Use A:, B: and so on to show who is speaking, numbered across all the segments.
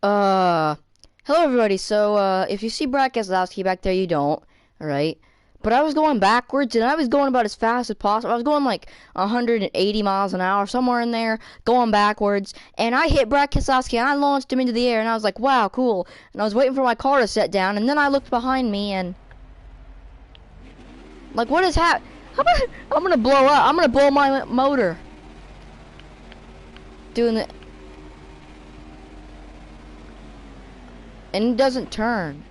A: Uh, Hello everybody. So, if you see Brad Keselowski back there, you don't, alright? But I was going backwards, and I was going about as fast as possible. I was going like 180 miles an hour, somewhere in there, going backwards, and I hit Brad Keselowski, and I launched him into the air, and I was like, wow, cool. And I was waiting for my car to set down, and then I looked behind me, and... Like, what is happening? I'm gonna blow up. I'm gonna blow my motor. Doing the... And it doesn't turn.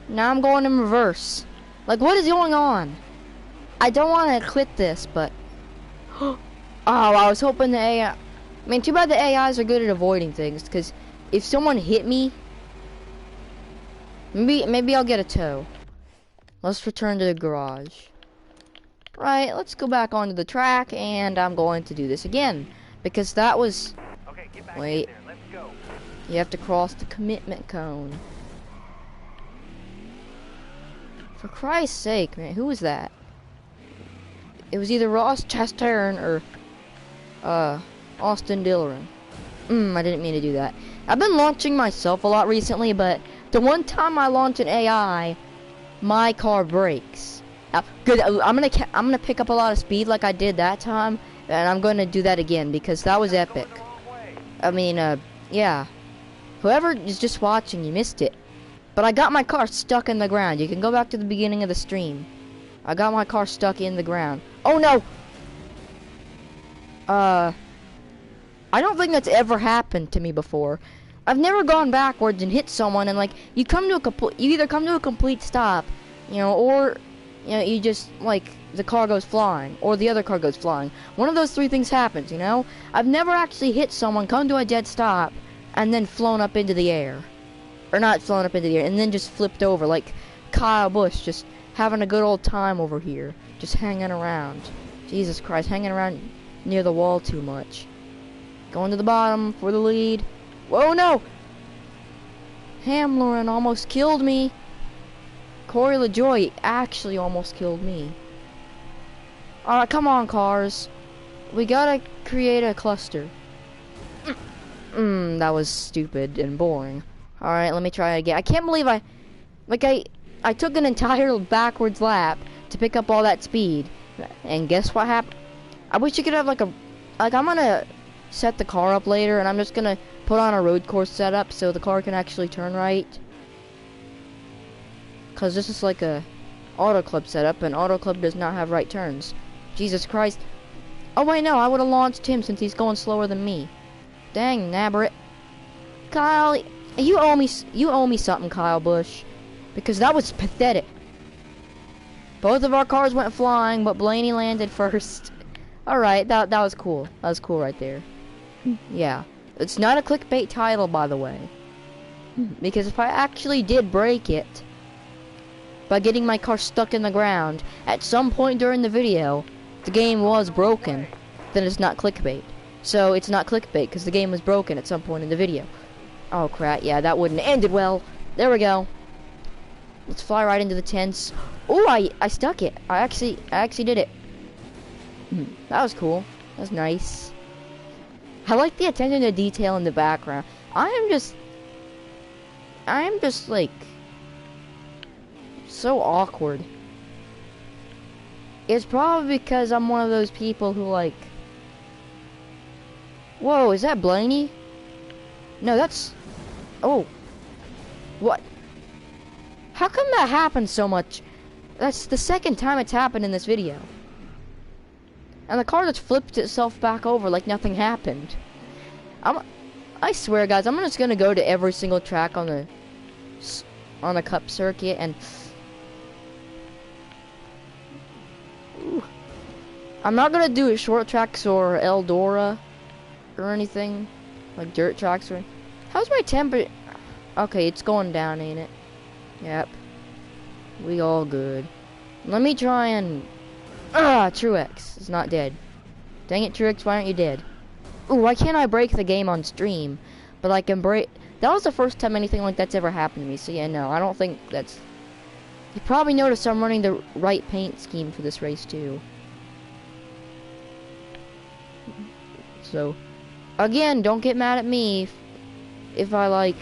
A: Now I'm going in reverse. Like, what is going on? I don't want to quit this, but... Oh, I was hoping the AI... I mean, too bad the AIs are good at avoiding things, because if someone hit me... Maybe I'll get a tow. Let's return to the garage. Right, let's go back onto the track, and I'm going to do this again. Because that was...
B: Okay, get back
A: Wait.
B: in there. Let's go.
A: You have to cross the commitment cone. For Christ's sake, man, who was that? It was either Ross Chastain or Austin Dillon. I didn't mean to do that. I've been launching myself a lot recently, but the one time I launch an AI, my car breaks. Good. I'm gonna pick up a lot of speed like I did that time, and I'm gonna do that again because that was epic. I mean, yeah. Whoever is just watching, you missed it. But I got my car stuck in the ground. You can go back to the beginning of the stream. I got my car stuck in the ground. Oh no! I don't think that's ever happened to me before. I've never gone backwards and hit someone and like you either come to a complete stop, or you just like the car goes flying or the other car goes flying. One of those three things happens, I've never actually hit someone, come to a dead stop, and then flown up into the air. Or not flown up into the air, and then just flipped over, like Kyle Busch, just having a good old time over here. Just hanging around. Jesus Christ, hanging around near the wall too much. Going to the bottom for the lead. Whoa, no! Hamlin almost killed me. Corey LaJoie actually almost killed me. Alright, come on, cars. We gotta create a cluster. That was stupid and boring. Alright, let me try again. I can't believe I took an entire backwards lap to pick up all that speed. And guess what happened? I wish you could have I'm gonna set the car up later, and I'm just gonna put on a road course setup so the car can actually turn right. Cause this is like a auto club setup, and auto club does not have right turns. Jesus Christ. Oh wait, no, I would have launched him since he's going slower than me. Dang, nabbit. Kyle, you owe me something, Kyle Busch, because that was pathetic. Both of our cars went flying, but Blaney landed first. Alright, that was cool. That was cool right there. Yeah. It's not a clickbait title, by the way. Because if I actually did break it by getting my car stuck in the ground at some point during the video, the game was broken, then it's not clickbait. So it's not clickbait because the game was broken at some point in the video. Oh crap, yeah, that wouldn't have ended well. There we go. Let's fly right into the tents. Oh, I stuck it. I actually did it. That was cool. That was nice. I like the attention to detail in the background. I am just like so awkward. It's probably because I'm one of those people who like... Whoa, is that Blaney? No, that's... Oh. What? How come that happened so much? That's the second time it's happened in this video. And the car just flipped itself back over like nothing happened. I swear, guys, I'm just gonna go to every single track on the Cup circuit and... Ooh. I'm not gonna do short tracks or Eldora or anything like dirt tracks or... How's my temperature? Okay, it's going down, ain't it? Yep. We all good. Let me try and... Truex is not dead. Dang it, Truex, why aren't you dead? Ooh, why can't I break the game on stream? But I can break... That was the first time anything like that's ever happened to me, so yeah, no, I don't think that's... You probably noticed I'm running the right paint scheme for this race, too. So, again, don't get mad at me if I like,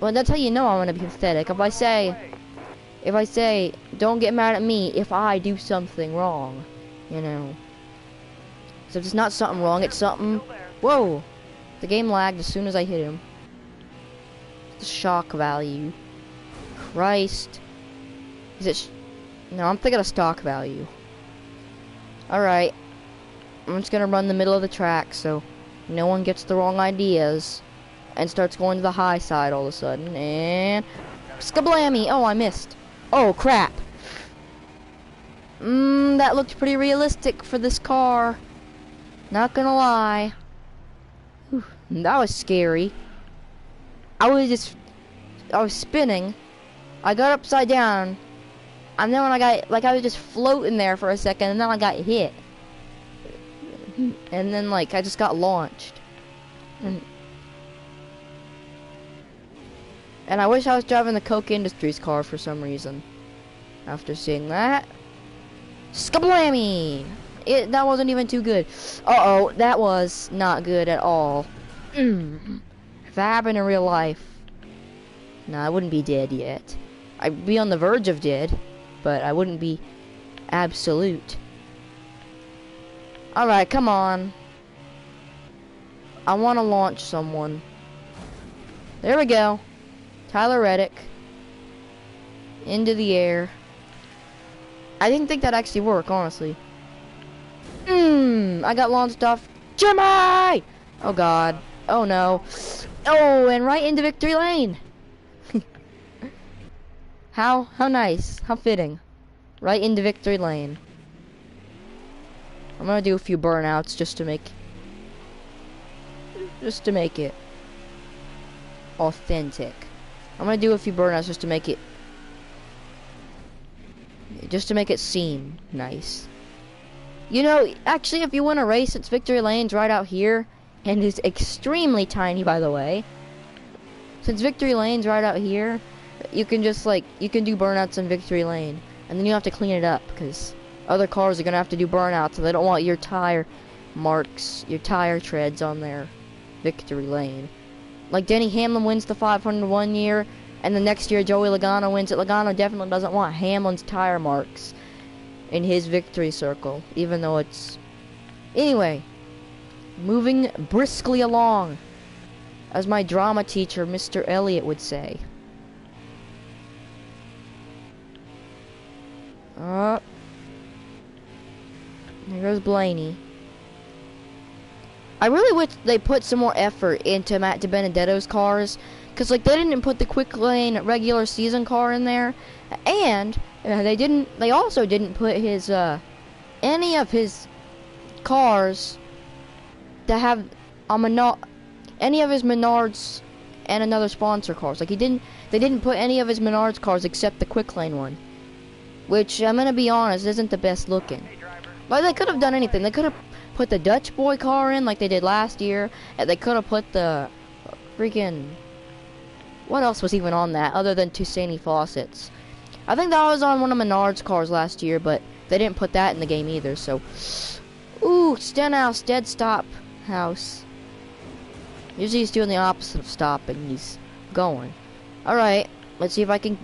A: well, that's how you know I'm gonna be pathetic. If I say, don't get mad at me if I do something wrong, you know. So if it's not something wrong, it's something. Whoa! The game lagged as soon as I hit him. The shock value. Christ. Is it? No, I'm thinking of stock value. Alright. I'm just gonna run the middle of the track so no one gets the wrong ideas and starts going to the high side all of a sudden. And skablammy! Oh, I missed. Oh, crap. That looked pretty realistic for this car. Not gonna lie. Whew, that was scary. I was spinning. I got upside down. And then when I got, like, I was just floating there for a second, and then I got hit. And then, like, I just got launched. And I wish I was driving the Coke Industries car for some reason. After seeing that. Skablammy! That wasn't even too good. Uh-oh, that was not good at all. If that happened in real life, no, I wouldn't be dead yet. I'd be on the verge of dead, but I wouldn't be absolute. Alright, come on. I want to launch someone. There we go. Tyler Reddick. Into the air. I didn't think that'd actually work, honestly. I got launched off. Jimmy! Oh god. Oh no. Oh, and right into victory lane. How nice. How fitting. Right into victory lane. I'm gonna do a few burnouts just to make it authentic. I'm gonna do a few burnouts just to make it seem nice. You know, actually, if you win a race, it's victory lane's right out here, and it's extremely tiny, by the way. Since victory lane's right out here, you can just, like, you can do burnouts in victory lane, and then you have to clean it up, because other cars are gonna have to do burnouts, so they don't want your tire marks, your tire treads on their victory lane. Like, Denny Hamlin wins the 500 one year, and the next year Joey Logano wins it. Logano definitely doesn't want Hamlin's tire marks in his victory circle, even though it's... Anyway, moving briskly along, as my drama teacher, Mr. Elliott, would say. There goes Blaney. I really wish they put some more effort into Matt DiBenedetto's cars, because, like, they didn't put the quick lane regular season car in there, and they also didn't put his any of his cars that have any of his Menards and another sponsor cars. Like, they didn't put any of his Menards cars except the quick lane one, which, I'm gonna be honest, isn't the best looking. But they could have done anything. They could have put the Dutch boy car in like they did last year, and they could have put the freaking... What else was even on that other than Tuscany faucets? I think that was on one of Menard's cars last year, but they didn't put that in the game either, so... Ooh, Stenhouse, dead stop house. Usually he's doing the opposite of stopping, he's going. Alright, let's see if I can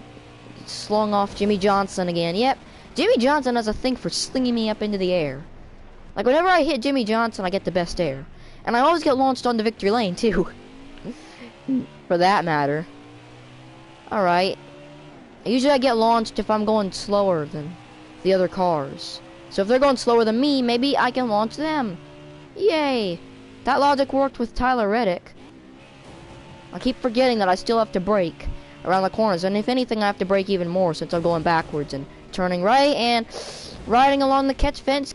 A: slung off Jimmy Johnson again. Yep, Jimmy Johnson has a thing for slinging me up into the air. Like, whenever I hit Jimmy Johnson, I get the best air. And I always get launched onto victory lane, too. For that matter. Alright. Usually I get launched if I'm going slower than the other cars. So if they're going slower than me, maybe I can launch them. Yay! That logic worked with Tyler Reddick. I keep forgetting that I still have to brake around the corners. And if anything, I have to brake even more since I'm going backwards and turning right and riding along the catch fence.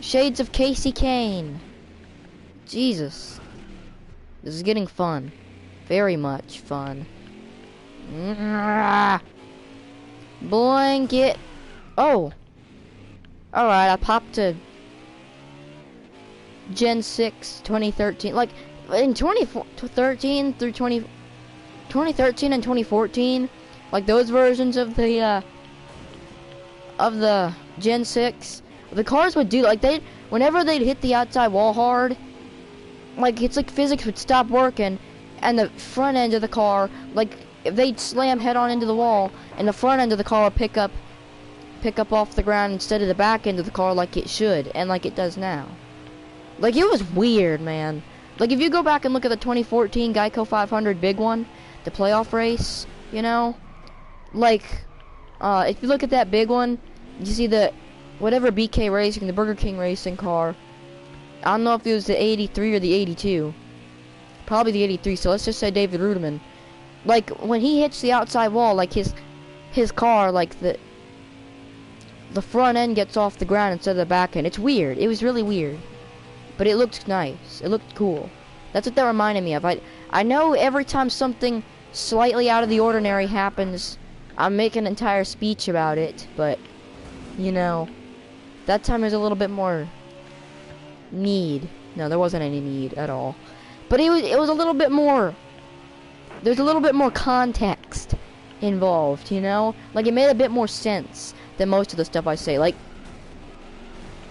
A: Shades of Casey Kane. Jesus. This is getting fun. Very much fun. Blanket. Oh. Alright, I popped to Gen 6 2013. Like, in 2013 through 2013 and 2014, like those versions of the Gen 6, the cars would do, like, whenever they'd hit the outside wall hard, like, it's like physics would stop working, and the front end of the car, like, if they'd slam head on into the wall, and the front end of the car would pick up off the ground instead of the back end of the car like it should, and like it does now. Like, it was weird, man. Like, if you go back and look at the 2014 Geico 500 big one, the playoff race, you know, like, if you look at that big one, you see the, whatever BK Racing, the Burger King Racing car, I don't know if it was the 83 or the 82, probably the 83, so let's just say David Ruderman. Like, when he hits the outside wall, like, his car, like, the front end gets off the ground instead of the back end. It's weird. It was really weird. But it looked nice. It looked cool. That's what that reminded me of. I know every time something slightly out of the ordinary happens, I'm making an entire speech about it, but, you know, that time there's a little bit more need. No, there wasn't any need at all. But it was a little bit more, there's a little bit more context involved, you know? Like, it made a bit more sense than most of the stuff I say. Like,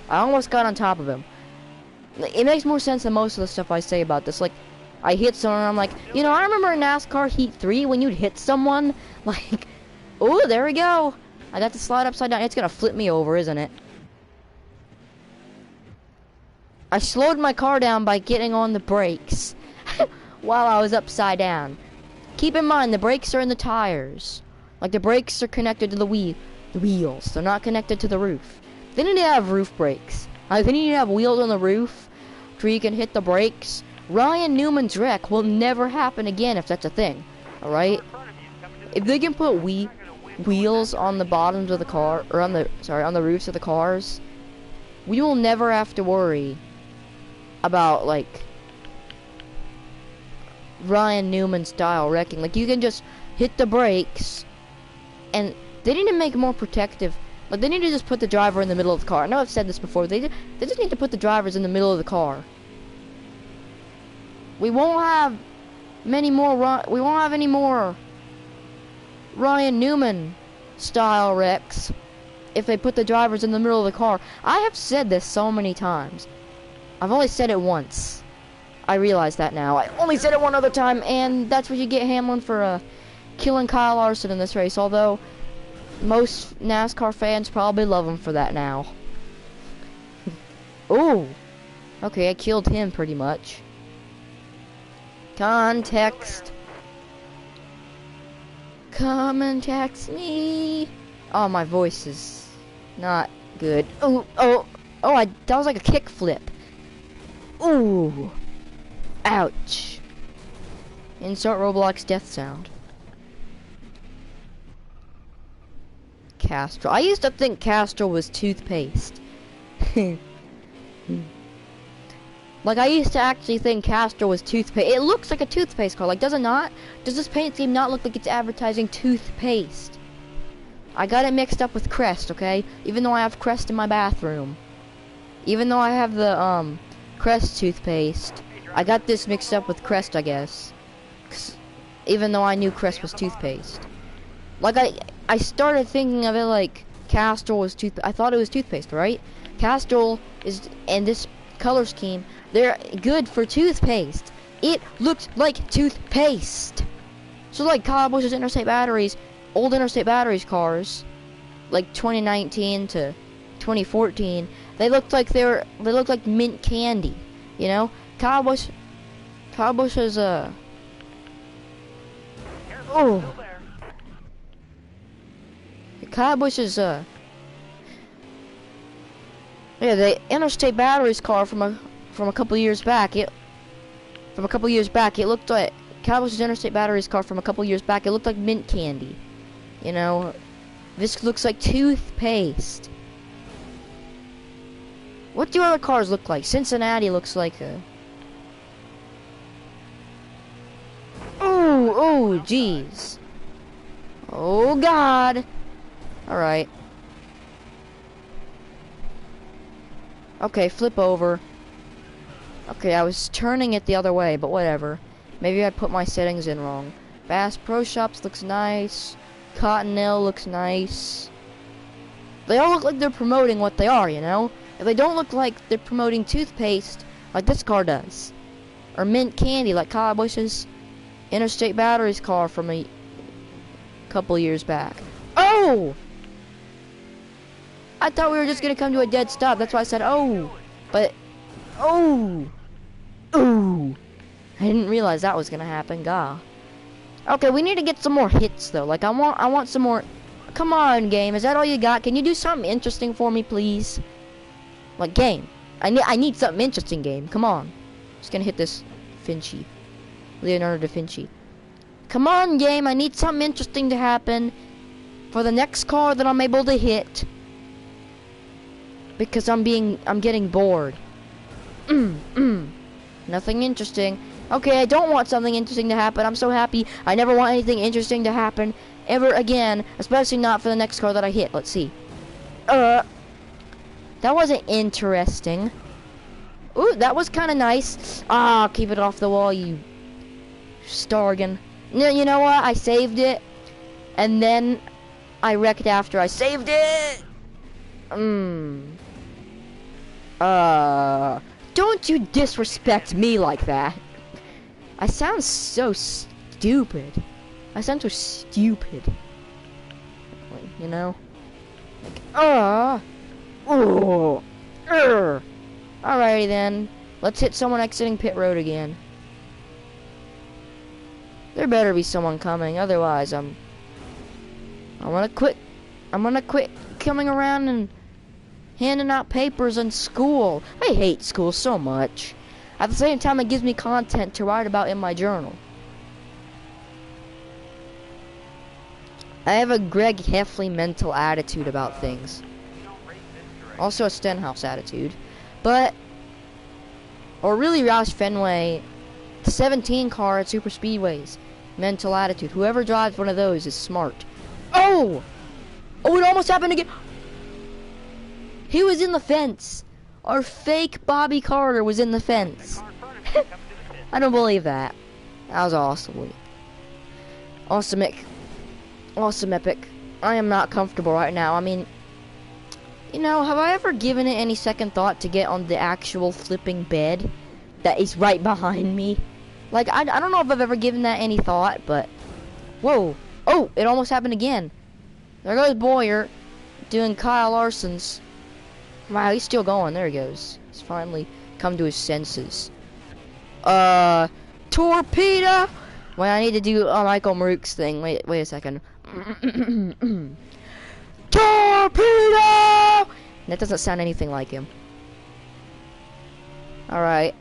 A: I almost got on top of him. It makes more sense than most of the stuff I say about this. Like, I hit someone and I'm like, you know, I remember in NASCAR Heat 3 when you'd hit someone, like, oh, there we go. I got to slide upside down. It's gonna flip me over, isn't it? I slowed my car down by getting on the brakes while I was upside down. Keep in mind, the brakes are in the tires. Like, the brakes are connected to the wheels. They're not connected to the roof. They need to have roof brakes. They need to have wheels on the roof where you can hit the brakes. Ryan Newman's wreck will never happen again if that's a thing. Alright? If they can put wheels on the bottoms of the car, or on the roofs of the cars, we will never have to worry about, like, Ryan Newman style wrecking. Like, you can just hit the brakes, and they need to make more protective. Like, they need to just put the driver in the middle of the car. I know I've said this before. They just need to put the drivers in the middle of the car. We won't have any more Ryan Newman style wrecks if they put the drivers in the middle of the car. I have said this so many times. I've only said it once. I realize that now. I only said it one other time, and that's what you get Hamlin for killing Kyle Larson in this race. Although most NASCAR fans probably love him for that now. Ooh. Okay, I killed him pretty much. Context. Come and text me. Oh, my voice is not good. That was like a kickflip. Ooh. Ouch. Insert Roblox death sound. Castrol. I used to think Castrol was toothpaste. Like, I used to actually think Castrol was toothpaste. It looks like a toothpaste car. Like, does it not? Does this paint scheme not look like it's advertising toothpaste? I got it mixed up with Crest, okay? Even though I have Crest in my bathroom. Even though I have the, Crest toothpaste. I got this mixed up with Crest, I guess. Even though I knew Crest was toothpaste. Like, I started thinking of it like Castrol was I thought it was toothpaste, right? Castrol is, and this color scheme, they're good for toothpaste. It looked like toothpaste. So like Kyle Busch's Interstate Batteries, old Interstate Batteries cars, like 2019 to 2014, they looked like mint candy, you know? Kyle Busch's Kyle Busch's the Interstate Batteries car from a couple years back. It looked like Kyle Busch's Interstate Batteries car from a couple years back. It looked like mint candy. You know, this looks like toothpaste. What do other cars look like? Cincinnati looks like a. Oh, jeez. Oh God. All right. Okay, flip over. Okay, I was turning it the other way, but whatever. Maybe I put my settings in wrong. Bass Pro Shops looks nice. Cottonelle looks nice. They all look like they're promoting what they are, you know? If they don't look like they're promoting toothpaste, like this car does, or mint candy like Kyle Busch's Interstate Batteries car from a couple years back. Oh! I thought we were just gonna come to a dead stop. That's why I said oh. But oh. Ooh. I didn't realize that was gonna happen. Gah. Okay, we need to get some more hits though. Like I want some more. Come on, game. Is that all you got? Can you do something interesting for me, please? Like game. I need something interesting, game. Come on. Just gonna hit this Finchy. Leonardo da Vinci. Come on, game. I need something interesting to happen for the next car that I'm able to hit. Because I'm getting bored. Nothing interesting. Okay, I don't want something interesting to happen. I'm so happy. I never want anything interesting to happen ever again, especially not for the next car that I hit. Let's see. That wasn't interesting. Ooh, that was kind of nice. Ah, keep it off the wall, you Stargan. No, you know what? I saved it, and then I wrecked after I saved it. Don't you disrespect me like that. I sound so stupid. I sound so stupid. You know? Like, alrighty then. Let's hit someone exiting pit road again. There better be someone coming, otherwise I'm gonna quit coming around and handing out papers in school. I hate school so much. At the same time, it gives me content to write about in my journal. I have a Greg Heffley mental attitude about things. Also a Stenhouse attitude. But, or really Roush Fenway, the 17 car at Super Speedways. Mental attitude. Whoever drives one of those is smart. Oh! Oh, it almost happened again. He was in the fence. Our fake Bobby Carter was in the fence. I don't believe that. That was awesome. Awesome epic. I am not comfortable right now. I mean, you know, have I ever given it any second thought to get on the actual flipping bed that is right behind me? Like, I don't know if I've ever given that any thought, but... Whoa. Oh, it almost happened again. There goes Boyer doing Kyle Larson's. Wow, he's still going. There he goes. He's finally come to his senses. Torpedo! Wait, I need to do Michael Marook's thing. Wait a second. Torpedo! That doesn't sound anything like him. Alright.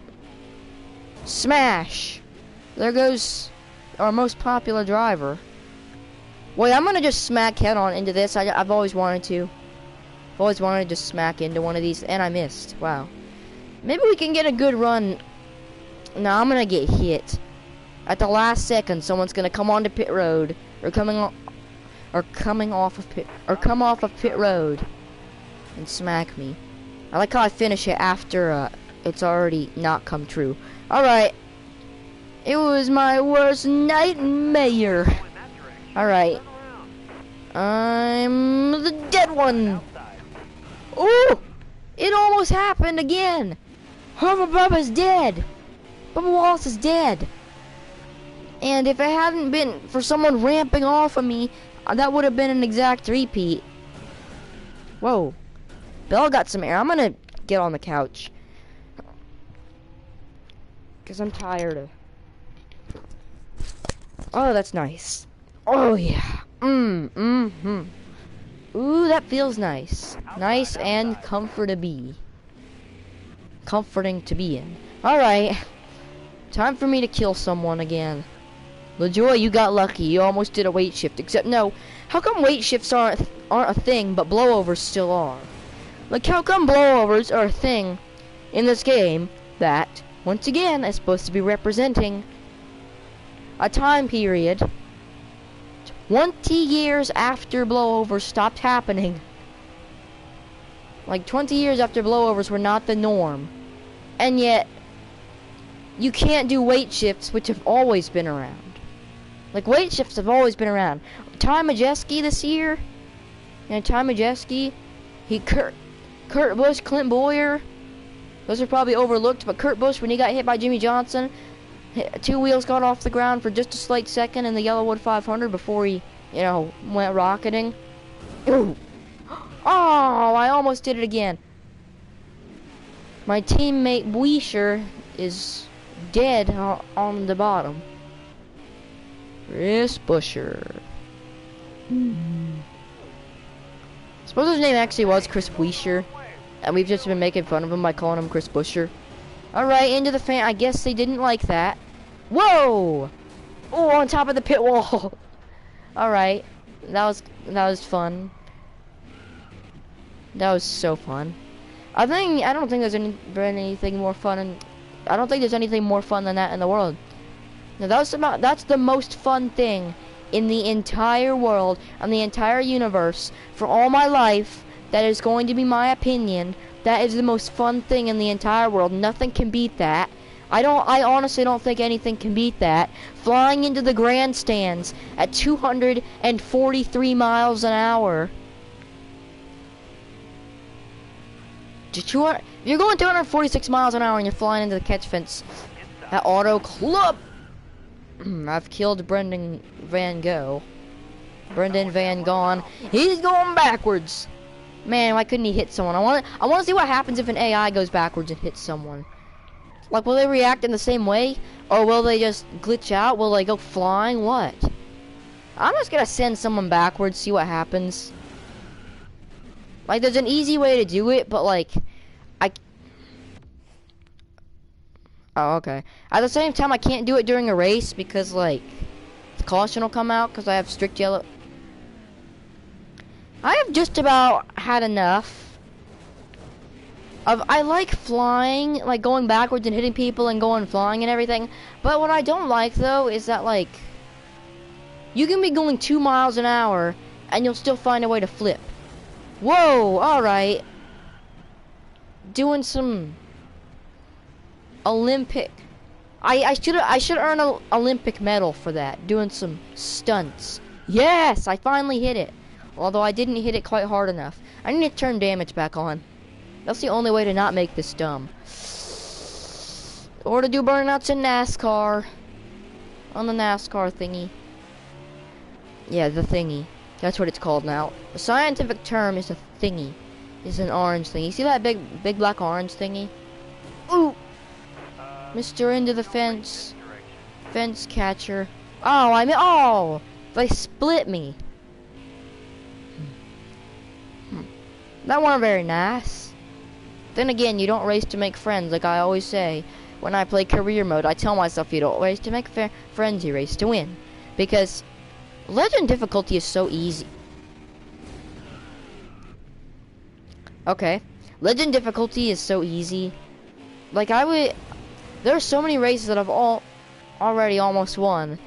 A: Smash! There goes our most popular driver. Wait, I'm gonna just smack head on into this. I've always wanted to. I've always wanted to smack into one of these, and I missed. Wow. Maybe we can get a good run. No, I'm gonna get hit. At the last second, someone's gonna come onto pit road, or come off of pit road, and smack me. I like how I finish it after it's already not come true. All right. It was my worst nightmare. All right. I'm the dead one. Oh! It almost happened again. Bubba's dead. Bubba Wallace is dead. And if it hadn't been for someone ramping off of me, that would have been an exact repeat. Whoa. Bell got some air. I'm gonna get on the couch. Because I'm tired of... Oh, that's nice. Oh, yeah. Ooh, that feels nice. Nice and comforting to be in. Alright. Time for me to kill someone again. LaJoy, you got lucky. You almost did a weight shift. Except, no. How come weight shifts aren't a thing, but blowovers still are? Like, how come blowovers are a thing in this game that, once again, is supposed to be representing a time period 20 years after blowovers stopped happening. Like 20 years after blowovers were not the norm. And yet, you can't do weight shifts, which have always been around. Like, weight shifts have always been around. Ty Majeski this year, and Ty Majeski, Kurt Busch, Clint Boyer, Those are probably overlooked, but Kurt Busch, when he got hit by Jimmy Johnson, two wheels got off the ground for just a slight second in the Yellowwood 500 before he, you know, went rocketing. Ooh. Oh, I almost did it again. My teammate Weisher is dead on the bottom. Chris Buescher. Suppose his name actually was Chris Weisher, and we've just been making fun of him by calling him Chris Buescher. Alright, into the fan. I guess they didn't like that. Whoa! Oh, on top of the pit wall. Alright. That was fun. That was so fun. I don't think there's anything more fun, and I don't think there's anything more fun than that in the world. Now that's the most fun thing in the entire world and the entire universe for all my life. That is going to be my opinion. That is the most fun thing in the entire world. Nothing can beat that. I honestly don't think anything can beat that. Flying into the grandstands at 243 miles an hour. You're going 246 miles an hour and you're flying into the catch fence at Auto Club. I've killed Brendan Van Gogh. Brendan Van Gone. He's going backwards. Man, why couldn't he hit someone? I want to see what happens if an AI goes backwards and hits someone. Like, will they react in the same way? Or will they just glitch out? Will they go flying? What? I'm just gonna send someone backwards, see what happens. Like, there's an easy way to do it, but like, oh, okay. At the same time, I can't do it during a race because, like, the caution will come out because I have strict yellow. I have just about had enough of, I like flying, like going backwards and hitting people and going flying and everything. But what I don't like, though, is that, like, you can be going 2 miles an hour and you'll still find a way to flip. Whoa, alright. Doing some Olympic. I should earn an Olympic medal for that. Doing some stunts. Yes, I finally hit it. Although I didn't hit it quite hard enough. I need to turn damage back on. That's the only way to not make this dumb. Or to do burnouts in NASCAR. On the NASCAR thingy. Yeah, the thingy. That's what it's called now. The scientific term is a thingy. It's an orange thingy. You see that big black orange thingy? Ooh! Mr. Into the fence. Fence catcher. Oh, oh! They split me. That wasn't very nice. Then again, you don't race to make friends, like I always say. When I play career mode, I tell myself you don't race to make friends, you race to win. Because legend difficulty is so easy. Okay. Legend difficulty is so easy. Like, there are so many races that I've already almost won.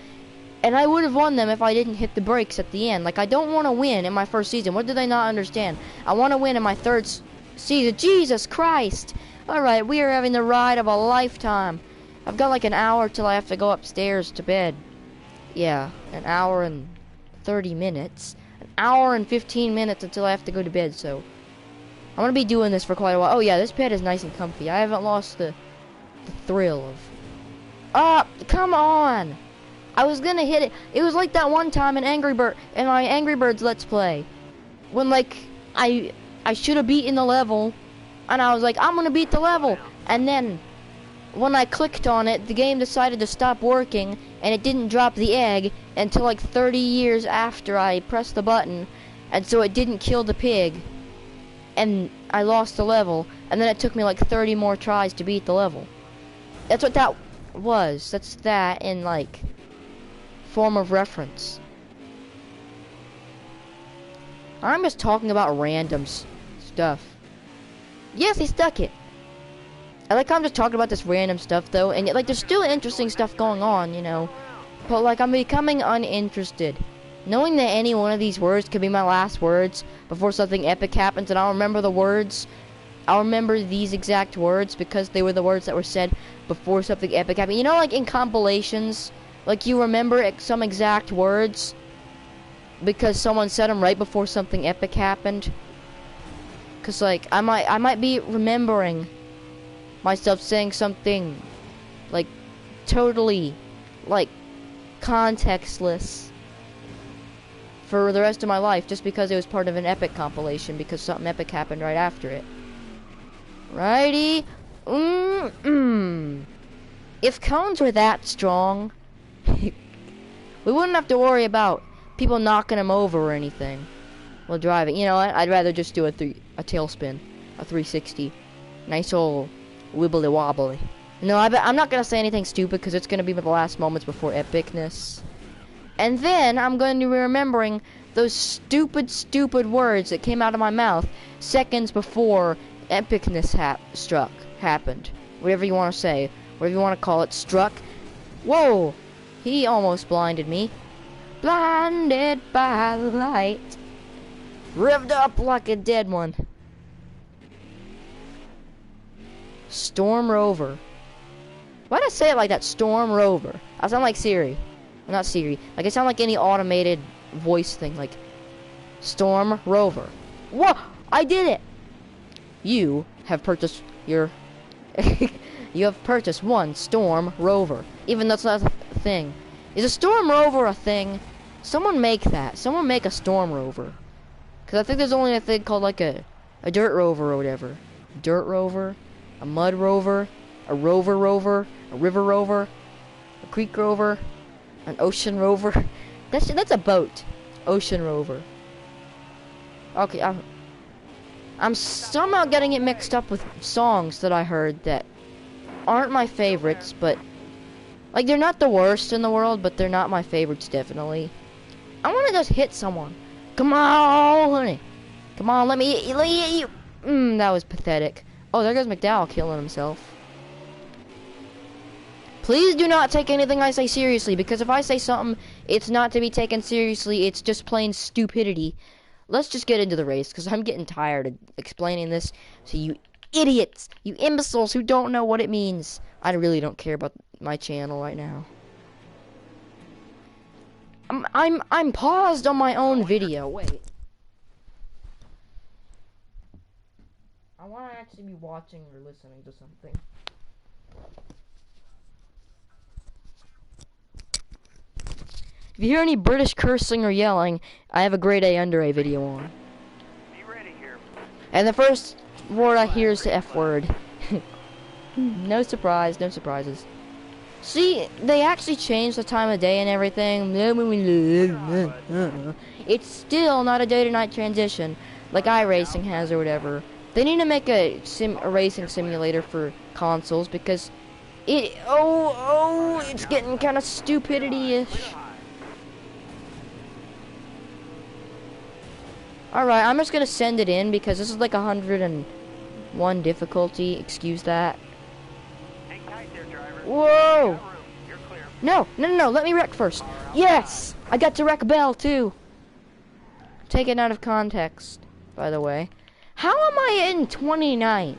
A: And I would have won them if I didn't hit the brakes at the end. Like, I don't want to win in my first season. What do they not understand? I want to win in my third season. Jesus Christ! Alright, we are having the ride of a lifetime. I've got like an hour till I have to go upstairs to bed. Yeah, an hour and 30 minutes. An hour and 15 minutes until I have to go to bed, so I'm going to be doing this for quite a while. Oh yeah, this bed is nice and comfy. I haven't lost the thrill of... Ah, come on! I was gonna hit it. It was like that one time in my Angry Birds Let's Play, when like I should have beaten the level, and I was like, I'm gonna beat the level, and then when I clicked on it, the game decided to stop working, and it didn't drop the egg until like 30 years after I pressed the button, and so it didn't kill the pig, and I lost the level, and then it took me like 30 more tries to beat the level. That's what that was. That's that in like form of reference. I'm just talking about random stuff. Yes, he stuck it. I like how I'm just talking about this random stuff though, and yet, like, there's still interesting stuff going on, you know. But like, I'm becoming uninterested. Knowing that any one of these words could be my last words before something epic happens, and I'll remember the words. I'll remember these exact words because they were the words that were said before something epic happened. You know, like in compilations, like you remember some exact words because someone said them right before something epic happened. Cause like I might be remembering myself saying something like totally like contextless for the rest of my life just because it was part of an epic compilation because something epic happened right after it. Righty. If cones were that strong, we wouldn't have to worry about people knocking them over or anything while driving. You know what? I'd rather just do a tailspin, a 360. Nice old wibbly wobbly. No, I'm not gonna say anything stupid because it's gonna be the last moments before epicness. And then I'm going to be remembering those stupid words that came out of my mouth seconds before epicness happened. Whatever you want to say, whatever you want to call it, struck. Whoa! He almost blinded me. Blinded by the light. Revved up like a dead one. Storm Rover. Why'd I say it like that? Storm Rover. I sound like Siri. Well, not Siri. Like I sound like any automated voice thing. Like Storm Rover. Whoa! I did it! You have purchased your... you have purchased one Storm Rover. Even though it's not a thing. Is a Storm Rover a thing? Someone make that. Someone make a Storm Rover. Because I think there's only a thing called like a Dirt Rover or whatever. Dirt Rover. A Mud Rover. A Rover Rover. A River Rover. A Creek Rover. An Ocean Rover. That's a boat. Ocean Rover. Okay, I'm somehow getting it mixed up with songs that I heard that aren't my favorites, but like they're not the worst in the world, but they're not my favorites definitely. I want to just hit someone. Come on, honey. Come on, let me hit you. That was pathetic. Oh, there goes McDowell killing himself. Please do not take anything I say seriously, because if I say something, it's not to be taken seriously, it's just plain stupidity. Let's just get into the race, because I'm getting tired of explaining this to you idiots, you imbeciles who don't know what it means. I really don't care about my channel right now. I'm paused on my own video. Wait. I want to actually be watching or listening to something. If you hear any British cursing or yelling, I have a grade A under A video on. Be ready here. And the first word I hear is the F word. No surprise, no surprises. See, they actually changed the time of day and everything. It's still not a day-to-night transition, like iRacing has or whatever. They need to make a racing simulator for consoles because it's getting kind of stupidity-ish. Alright, I'm just gonna send it in because this is like 101 difficulty. Excuse that. Hang tight there, driver. Whoa! You're clear. No, let me wreck first. Yes! I got to wreck Bell too. Taken out of context, by the way. How am I in 29th?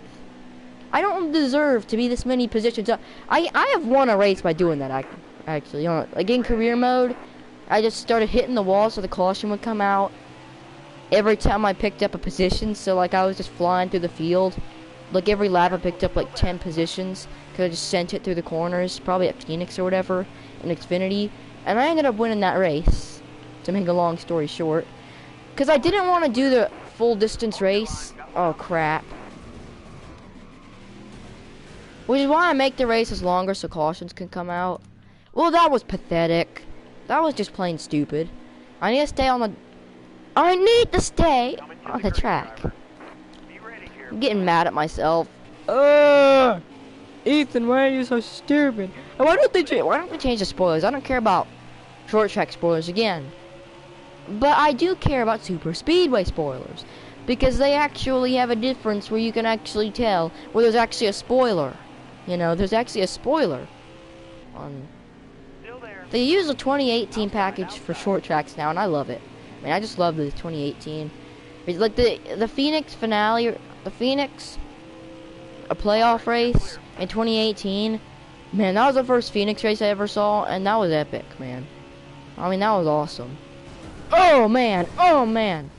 A: I don't deserve to be this many positions up. I have won a race by doing that, actually. You know, like in career mode, I just started hitting the wall so the caution would come out. Every time I picked up a position, so like I was just flying through the field. Like every lap I picked up like 10 positions, because I just sent it through the corners, probably at Phoenix or whatever, in Xfinity. And I ended up winning that race, to make a long story short. Because I didn't want to do the full distance race. Oh crap. Which is why I make the races longer so cautions can come out. Well, that was pathetic. That was just plain stupid. I need to stay on the track. I'm getting mad at myself. Ethan, why are you so stupid? Why don't they change the spoilers? I don't care about short track spoilers again. But I do care about super speedway spoilers. Because they actually have a difference where you can actually tell where there's actually a spoiler. You know, there's actually a spoiler. They use a 2018 package for short tracks now, and I love it. I mean, I just love the 2018. It's like the Phoenix finale, the Phoenix, a playoff race in 2018. Man, that was the first Phoenix race I ever saw, and that was epic, man. I mean, that was awesome. Oh man, oh man.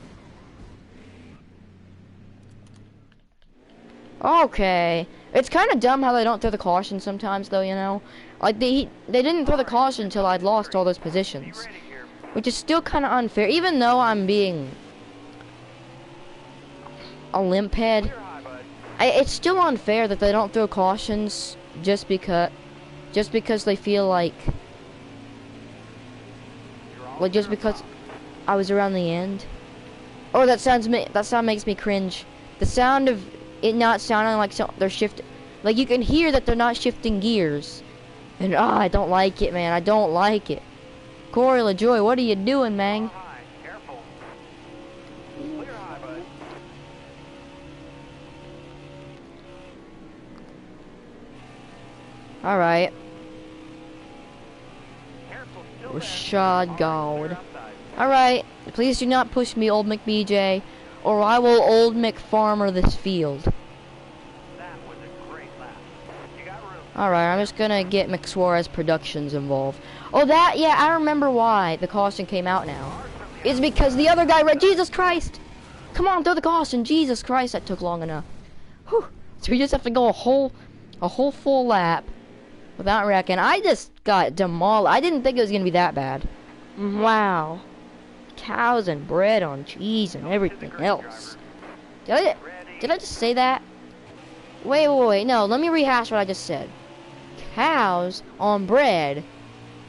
A: Okay, It's kind of dumb how they don't throw the caution sometimes, though, you know? Like, they didn't throw the caution until I'd lost all those positions. Which is still kind of unfair, even though I'm being a limp head. It's still unfair that they don't throw cautions just because they feel like just because I was around the end. Oh, that sound makes me cringe. The sound of it not sounding like they're shifting, like you can hear that they're not shifting gears, and I don't like it, man. I don't like it. Corey LaJoy, what are you doing, man? Alright. Rashad Gold. Alright. Please do not push me, old McBJ, or I will old McFarmer this field. Alright, I'm just gonna get McSuarez Productions involved. Oh, yeah, I remember why the caution came out now. It's because the other guy read, Jesus Christ! Come on, throw the caution, Jesus Christ, that took long enough. Whew. So we just have to go a whole full lap without wrecking. I just got demolished. I didn't think it was gonna be that bad. Wow. Cows and bread on cheese and everything else. Did I just say that? Wait, no, let me rehash what I just said. Cows on bread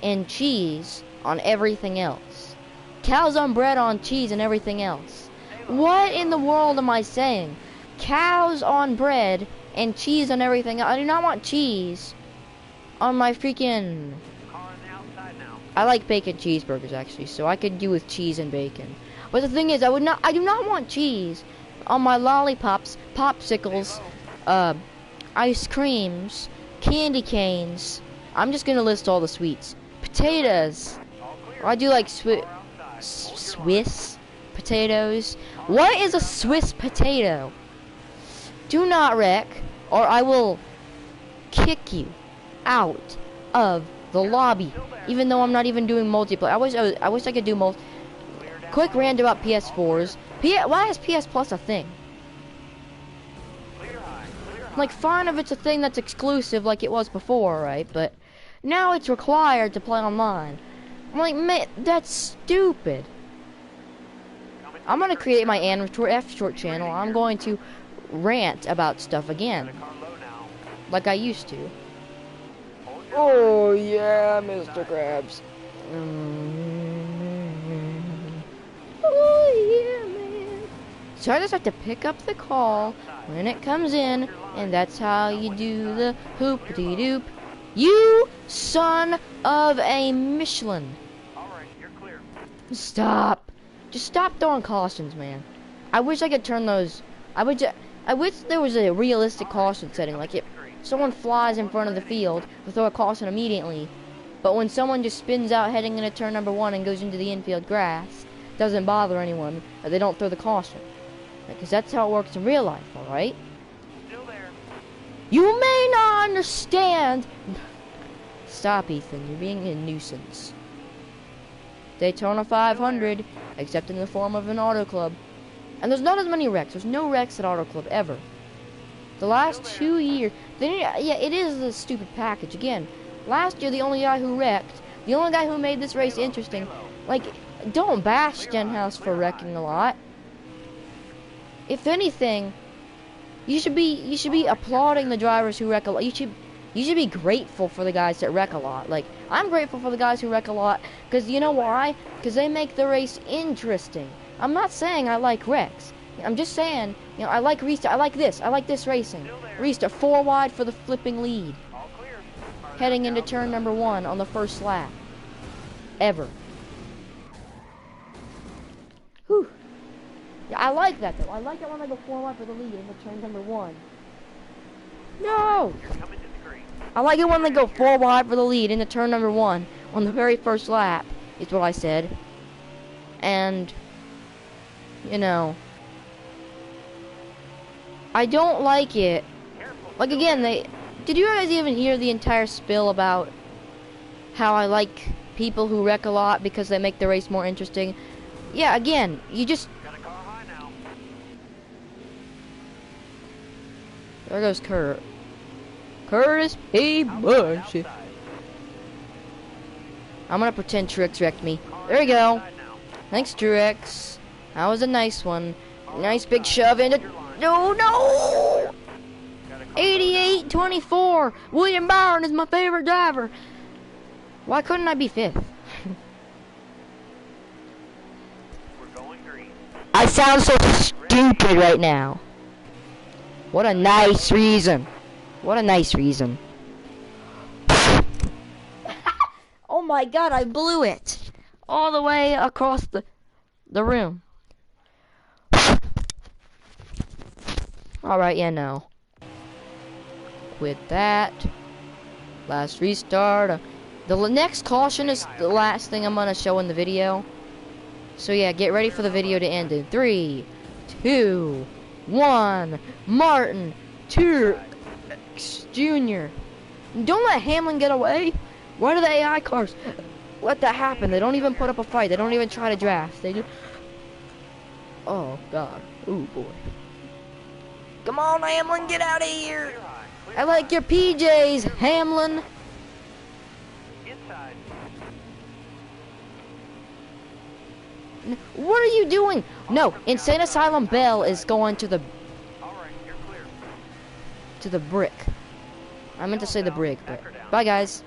A: and cheese on everything else. Cows on bread on cheese and everything else. What in the world am I saying? Cows on bread and cheese on everything else. I do not want cheese on my freaking... I like bacon cheeseburgers, actually, so I could do with cheese and bacon. But the thing is, I do not want cheese on my lollipops, popsicles, ice creams, candy canes. I'm just gonna list all the sweets. Potatoes. I do like Swiss potatoes. What is a Swiss potato? Do not wreck, or I will kick you out of the lobby. Even though I'm not even doing multiplayer. I wish I could do Quick rant about PS4s. Why is PS Plus a thing? Like, fine if it's a thing that's exclusive like it was before, right? But now it's required to play online. I'm like, man, that's stupid. I'm gonna create my F-Short channel. I'm going to rant about stuff again, like I used to. Oh yeah, Mr. Krabs. Oh yeah, man. So I just have to pick up the call when it comes in, and that's how you do the hoop-de-doop. You son of a Michelin.
B: Alright, you're clear.
A: Stop. Just stop throwing cautions, man. I wish I could turn those. I wish there was a realistic caution setting, like if someone flies in front of the field, to throw a caution immediately. But when someone just spins out heading into turn number 1 and goes into the infield grass, doesn't bother anyone, they don't throw the caution. Because that's how it works in real life, alright?
B: Still there.
A: You may not understand. Stop, Ethan. You're being a nuisance. Daytona 500, except in the form of an auto club. And there's not as many wrecks. There's no wrecks at auto club ever. The last 2 years, yeah, it is a stupid package. Again, last year the only guy who wrecked, the only guy who made this race interesting, like, don't bash Stenhouse for wrecking a lot. If anything, you should be applauding the drivers who wreck a lot. You should be grateful for the guys that wreck a lot. Like, I'm grateful for the guys who wreck a lot, because you know why? Because they make the race interesting. I'm not saying I like wrecks. I'm just saying, you know, I like restart. I like this racing. Restart 4 wide for the flipping lead. Heading into turn number 1 on the first lap. Ever. Whew. Yeah, I like that though. I like it when I go 4 wide for the lead into turn number 1. No! I like it when they go 4 wide for the lead into turn number 1 on the very first lap, is what I said. And, you know, I don't like it. Like, again, did you guys even hear the entire spill about how I like people who wreck a lot because they make the race more interesting? Yeah, again, you just... There goes Kurt. Curtis P.
B: Outside,
A: Bush.
B: outside.
A: I'm gonna pretend Truex wrecked me. There you go.
B: Outside now.
A: Thanks, Truex. That was a nice one. Nice big shove into. No, no!
B: Got a car
A: 88-24. William Byron is my favorite driver. Why couldn't I be fifth?
B: We're going green.
A: I sound so stupid right now. What a nice reason. What a nice reason. Oh my god, I blew it. All the way across the room. Alright, yeah, no. Quit that. Last restart. The next caution is the last thing I'm gonna show in the video. So yeah, get ready for the video to end in 3, 2, 1. Martin Truex Jr. Don't let Hamlin get away. Why do the AI cars let that happen? They don't even put up a fight. They don't even try to draft. They do. Oh god. Oh boy. Come on, Hamlin, get out of here.
B: Clear high. Clear
A: I like your PJs, Hamlin.
B: inside.
A: What are you doing? No, Insane Asylum Bell is going to the
B: All right, you're clear.
A: brick. I meant to say the brig, but bye guys.